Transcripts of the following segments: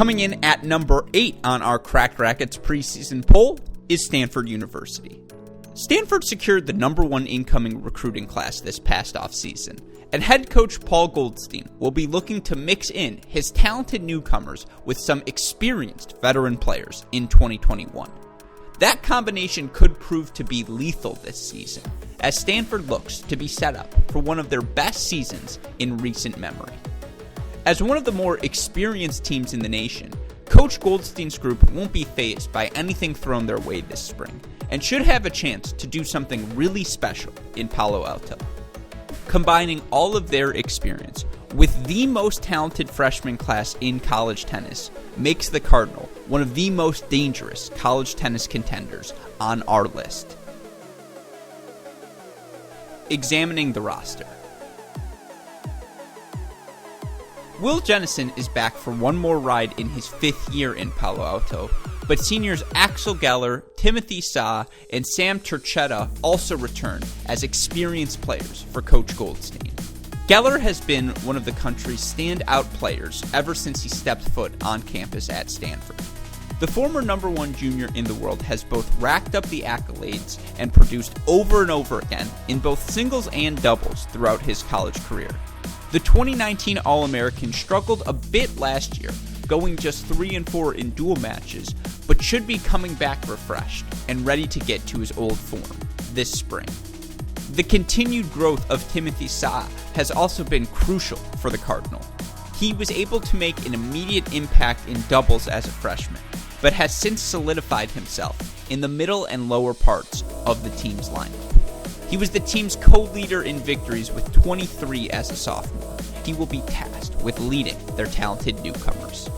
Coming in at number 8 on our Cracked Racquets preseason poll is Stanford University. Stanford secured the number 1 incoming recruiting class this past offseason, and head coach Paul Goldstein will be looking to mix in his talented newcomers with some experienced veteran players in 2021. That combination could prove to be lethal this season, as Stanford looks to be set up for one of their best seasons in recent memory. As one of the more experienced teams in the nation, Coach Goldstein's group won't be fazed by anything thrown their way this spring, and should have a chance to do something really special in Palo Alto. Combining all of their experience with the most talented freshman class in college tennis makes the Cardinal one of the most dangerous college tennis contenders on our list. Examining the roster. Will Jennison is back for one more ride in his 5th year in Palo Alto, but seniors Axel Geller, Timothy Sa, and Sam Turchetta also return as experienced players for Coach Goldstein. Geller has been one of the country's standout players ever since he stepped foot on campus at Stanford. The former number 1 junior in the world has both racked up the accolades and produced over and over again in both singles and doubles throughout his college career. The 2019 All-American struggled a bit last year, going just 3-4 in dual matches, but should be coming back refreshed and ready to get to his old form this spring. The continued growth of Timothy Sa has also been crucial for the Cardinal. He was able to make an immediate impact in doubles as a freshman, but has since solidified himself in the middle and lower parts of the team's lineup. He was the team's co-leader in victories with 23 as a sophomore. He will be tasked with leading their talented newcomers.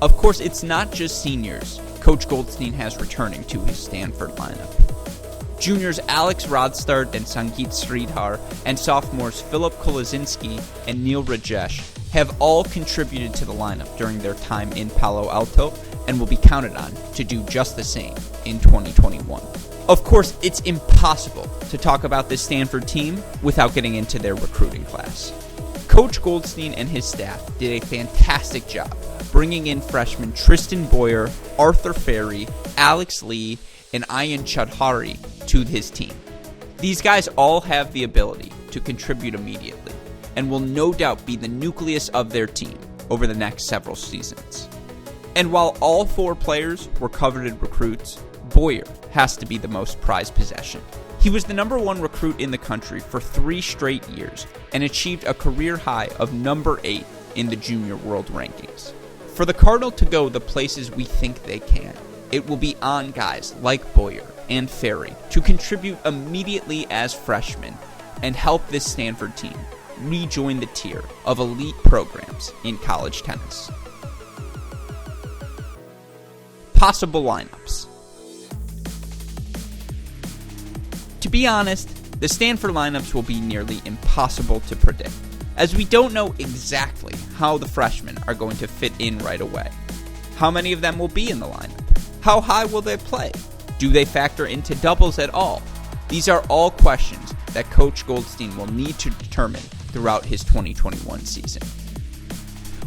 Of course, it's not just seniors Coach Goldstein has returning to his Stanford lineup. Juniors Alex Rodstart and Sangeet Sridhar and sophomores Philip Kolazinski and Neil Rajesh have all contributed to the lineup during their time in Palo Alto and will be counted on to do just the same in 2021. Of course, it's impossible to talk about this Stanford team without getting into their recruiting class. Coach Goldstein and his staff did a fantastic job bringing in freshmen Tristan Boyer, Arthur Ferry, Alex Lee, and Ayan Chaudhary to his team. These guys all have the ability to contribute immediately and will no doubt be the nucleus of their team over the next several seasons. And while all 4 players were coveted recruits, Boyer has to be the most prized possession. He was the number 1 recruit in the country for 3 straight years and achieved a career high of number 8 in the junior world rankings. For the Cardinal to go the places we think they can, it will be on guys like Boyer and Ferry to contribute immediately as freshmen and help this Stanford team rejoin the tier of elite programs in college tennis. Possible lineups. To be honest, the Stanford lineups will be nearly impossible to predict, as we don't know exactly how the freshmen are going to fit in right away. How many of them will be in the lineup? How high will they play? Do they factor into doubles at all? These are all questions that Coach Goldstein will need to determine throughout his 2021 season.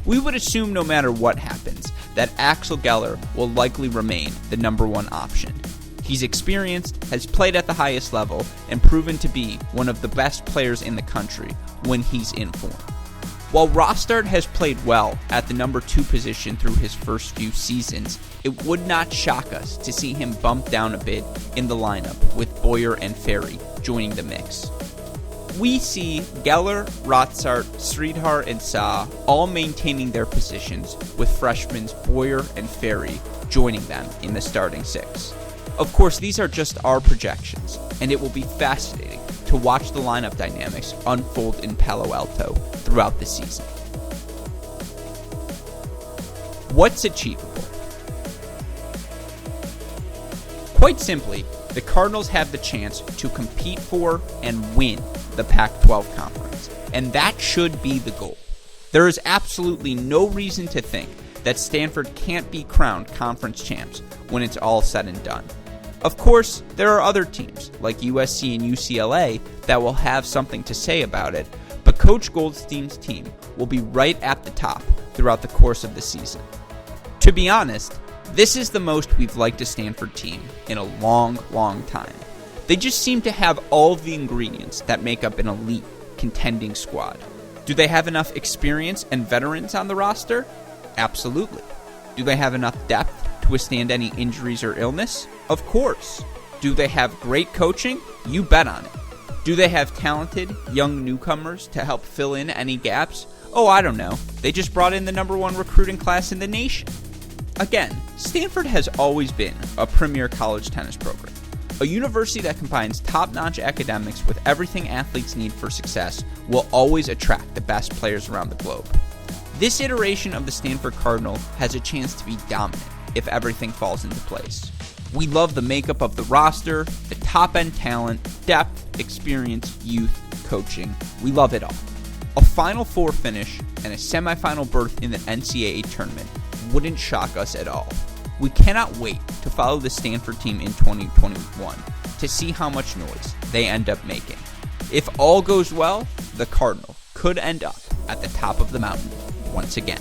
We would assume no matter what happens that Axel Geller will likely remain the number 1 option. He's experienced, has played at the highest level, and proven to be one of the best players in the country when he's in form. While Rodstart has played well at the number 2 position through his first few seasons, it would not shock us to see him bump down a bit in the lineup with Boyer and Ferry joining the mix. We see Geller, Rodstart, Sridhar, and Sa all maintaining their positions, with freshmen Boyer and Ferry joining them in the starting 6. Of course, these are just our projections, and it will be fascinating to watch the lineup dynamics unfold in Palo Alto throughout the season. What's achievable? Quite simply, the Cardinals have the chance to compete for and win the Pac-12 conference, and that should be the goal. There is absolutely no reason to think that Stanford can't be crowned conference champs when it's all said and done. Of course, there are other teams like USC and UCLA that will have something to say about it, but Coach Goldstein's team will be right at the top throughout the course of the season. To be honest, this is the most we've liked a Stanford team in a long, long time. They just seem to have all of the ingredients that make up an elite contending squad. Do they have enough experience and veterans on the roster? Absolutely. Do they have enough depth to withstand any injuries or illness? Of course. Do they have great coaching? You bet on it. Do they have talented, young newcomers to help fill in any gaps? Oh, I don't know. They just brought in the #1 recruiting class in the nation. Again, Stanford has always been a premier college tennis program. A university that combines top-notch academics with everything athletes need for success will always attract the best players around the globe. This iteration of the Stanford Cardinal has a chance to be dominant if everything falls into place. We love the makeup of the roster, the top-end talent, depth, experience, youth, coaching. We love it all. A Final Four finish and a semifinal berth in the NCAA tournament wouldn't shock us at all. We cannot wait to follow the Stanford team in 2021 to see how much noise they end up making. If all goes well, the Cardinal could end up at the top of the mountain once again.